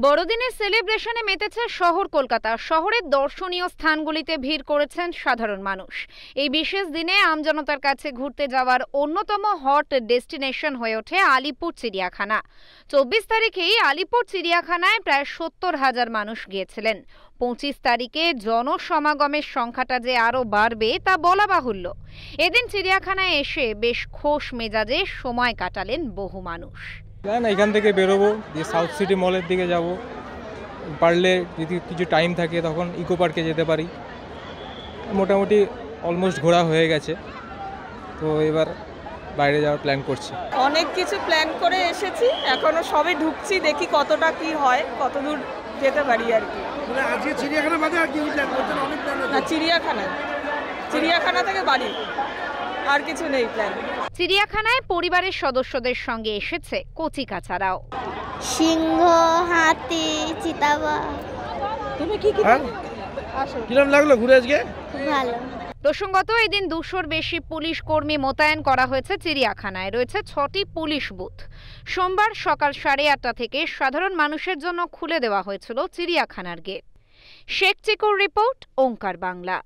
বড়দিনের সেলিব্রেশনে মেতেছে শহর কলকাতা। শহরের দর্শনীয় স্থানগুলিতে ভিড় করেছেন সাধারণ মানুষ। এই বিশেষ দিনে আমজনতার কাছে ঘুরতে যাওয়ার অন্যতম হট ডেস্টিনেশন হয়ে ওঠে আলিপুর চিড়িয়াখানা। 24 তারিখেই আলিপুর চিড়িয়াখানায় প্রায় 70,000 মানুষ গিয়েছিলেন। 25 তারিখে জনসমাগমের সংখ্যাটা যে আরো বাড়বে তা বলা বাহুল্য। এদিন চিড়িয়াখানায় এসে বেশ খোশ মেজাজে সময় কাটালেন বহু মানুষ। না, এখান থেকে বেরোবো, দিয়ে সাউথ সিটি মলের দিকে যাব, পারলে যদি কিছু টাইম থাকে তখন ইকো পার্কে যেতে পারি। মোটামুটি অলমোস্ট ঘোরা হয়ে গেছে, তো এবার বাইরে যাওয়ার প্ল্যান করছি। অনেক কিছু প্ল্যান করে এসেছি, এখনো সবে ঢুকছি, দেখি কতটা কি হয়, কত দূর যেতে পারি আর কি। আজকে চিড়িয়াখানা বাদে আর কি প্ল্যান করছেন? অনেক প্ল্যান আছে। না, চিড়িয়াখানা থেকে বাড়ি, আর কিছু নেই প্ল্যান। চিড়িয়াখানায় পরিবারের সদস্যদের সঙ্গে এসেছে কচিকাচারাও। সিংহ, হাতি, চিতাবাঘ। তুমি কি কিরম লাগলো ঘুরে আজকে? ভালো। প্রসঙ্গত, এদিন 200-র বেশি পুলিশ কর্মী মোতায়েন করা হয়েছে চিড়িয়াখানায়। রয়েছে 6টি পুলিশ বুথ। সোমবার সকাল 8:30 থেকে সাধারণ মানুষের জন্য খুলে দেওয়া হয়েছিল চিড়িয়াখানার গেট। শেখ চিকুর রিপোর্ট, ওঙ্কার বাংলা।